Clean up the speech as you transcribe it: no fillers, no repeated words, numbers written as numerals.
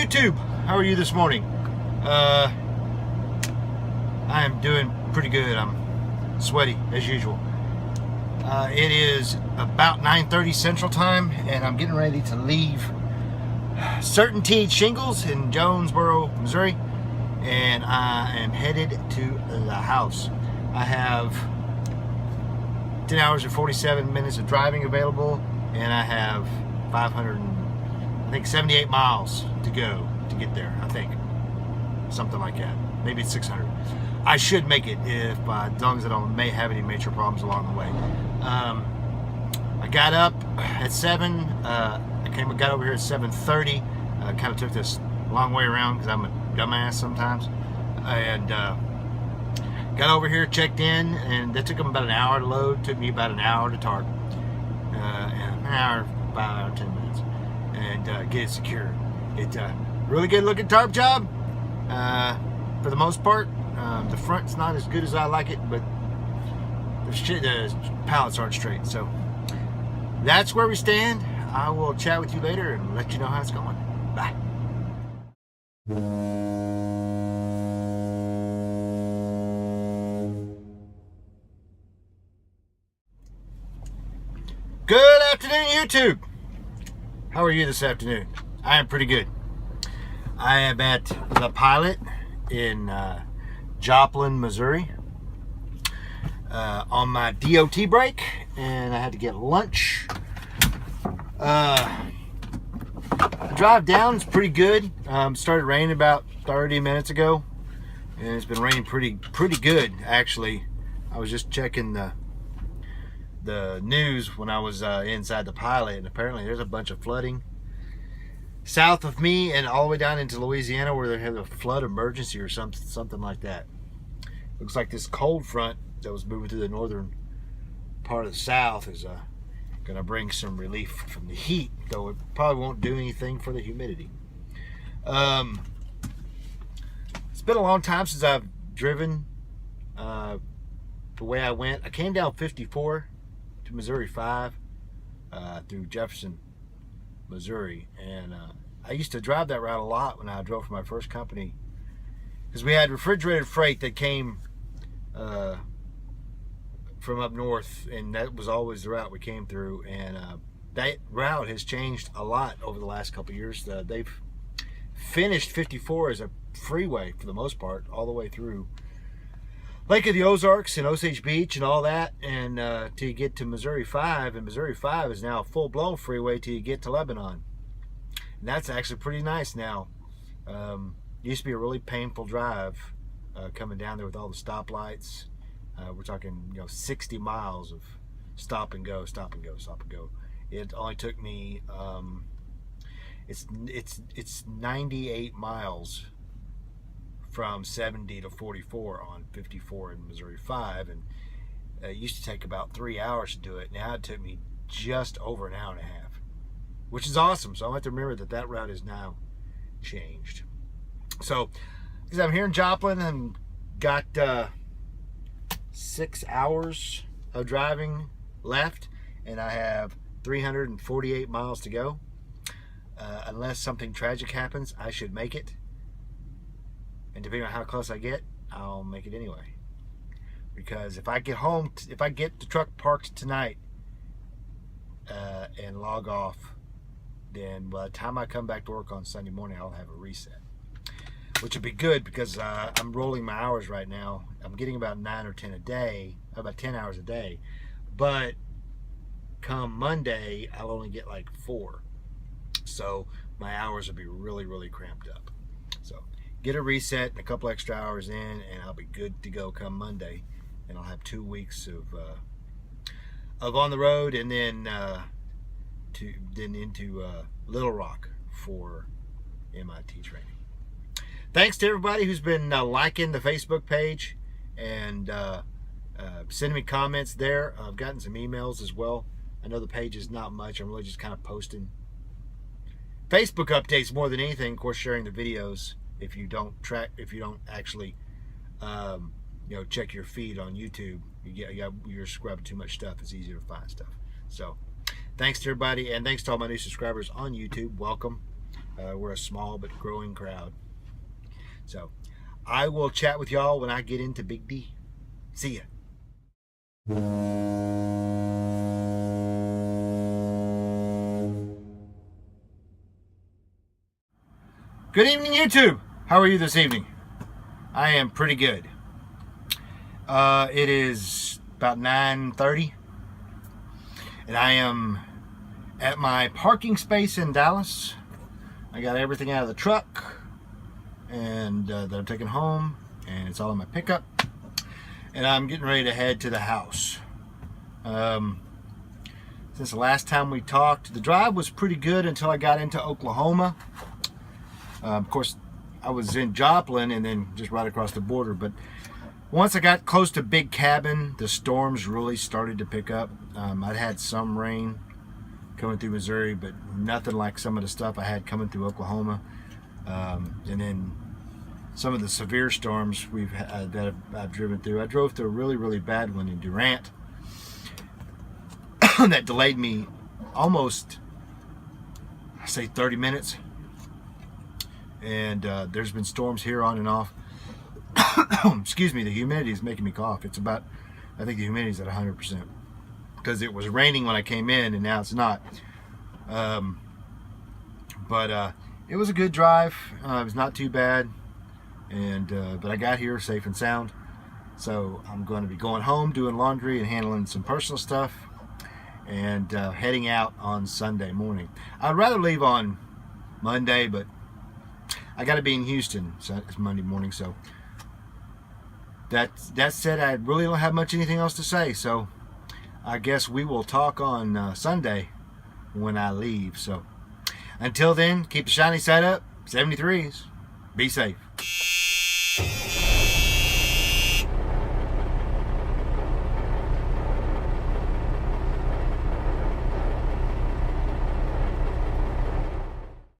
YouTube. How are you this morning? I am doing pretty good. I'm sweaty as usual. It is about 9:30 Central Time, and I'm getting ready to leave Certainty Shingles in Jonesboro, Missouri, and I am headed to the house. I have 10 hours and 47 minutes of driving available, and I have 78 miles to go to get there. I think something like that. Maybe it's 600. I should make it if, as long as I don't have any major problems along the way. I got up at 7. Got over here at 7:30. Kind of took this long way around because I'm a dumbass sometimes, and got over here, checked in, and that took them about an hour to load. Took me about an hour to tarp, and an hour, 5 hours, 10 minutes, and get it secured. It's a really good looking tarp job for the most part. The front's not as good as I like it, but the pallets aren't straight. So that's where we stand. I will chat with you later and let you know how it's going. Bye. Good afternoon, YouTube. How are you this afternoon? I am pretty good. I am at the Pilot in Joplin, Missouri, on my DOT break, and I had to get lunch. The drive down is pretty good. Started raining about 30 minutes ago, and it's been raining pretty good actually. I was just checking the news when I was inside the Pilot, and apparently there's a bunch of flooding south of me and all the way down into Louisiana, where they have a flood emergency or something like that. Looks like this cold front that was moving through the northern part of the South is going to bring some relief from the heat, though it probably won't do anything for the humidity. It's been a long time since I've driven the way I went. I came down 54 to Missouri 5 through Jefferson, Missouri, and I used to drive that route a lot when I drove for my first company, because we had refrigerated freight that came from up north, and that was always the route we came through. And that route has changed a lot over the last couple of years. They've finished 54 as a freeway for the most part, all the way through Lake of the Ozarks and Osage Beach and all that, and till you get to Missouri 5, and Missouri 5 is now a full-blown freeway till you get to Lebanon. And that's actually pretty nice now. Used to be a really painful drive coming down there with all the stoplights. We're talking, 60 miles of stop and go, stop and go, stop and go. It only took me, it's 98 miles from 70 to 44 on 54 in Missouri 5, and it used to take about 3 hours to do it. Now it took me just over an hour and a half, which is awesome. So I have to remember that route is now changed. So, because I'm here in Joplin and got 6 hours of driving left, and I have 348 miles to go. Unless something tragic happens, I should make it. And depending on how close I get, I'll make it anyway. Because if I get home, if I get the truck parked tonight and log off, then by the time I come back to work on Sunday morning, I'll have a reset. Which would be good, because I'm rolling my hours right now. I'm getting about 9 or 10 a day, about 10 hours a day. But come Monday, I'll only get like 4. So my hours will be really cramped up. So get a reset and a couple extra hours in, and I'll be good to go come Monday. And I'll have 2 weeks of on the road, and then into Little Rock for MIT training. Thanks to everybody who's been liking the Facebook page and sending me comments there. I've gotten some emails as well. I know the page is not much. I'm really just kind of posting Facebook updates more than anything. Of course, sharing the videos. If you don't actually check your feed on YouTube, you're subscribed to too much stuff. It's easier to find stuff. So thanks to everybody, and thanks to all my new subscribers on YouTube. Welcome. We're a small but growing crowd. So I will chat with y'all when I get into Big D. See ya. Good evening, YouTube. How are you this evening? I am pretty good. It is about 9:30, and I am at my parking space in Dallas. I got everything out of the truck and that I'm taking home, and it's all in my pickup, and I'm getting ready to head to the house. Since the last time we talked, the drive was pretty good until I got into Oklahoma. Of course, I was in Joplin and then just right across the border, but once I got close to Big Cabin, the storms really started to pick up. I'd had some rain coming through Missouri, but nothing like some of the stuff I had coming through Oklahoma. And then some of the severe storms that I've driven through. I drove through a really, really bad one in Durant that delayed me almost, I say, 30 minutes. And there's been storms here on and off. Excuse me, the humidity is making me cough. It's about, I think the humidity is at 100%. Because it was raining when I came in and now it's not. But it was a good drive. It was not too bad. And but I got here safe and sound. So I'm going to be going home, doing laundry and handling some personal stuff. And heading out on Sunday morning. I'd rather leave on Monday, but I got to be in Houston, so it's Monday morning. So that said, I really don't have anything else to say. So I guess we will talk on Sunday when I leave. So until then, keep the shiny side up. 73s. Be safe.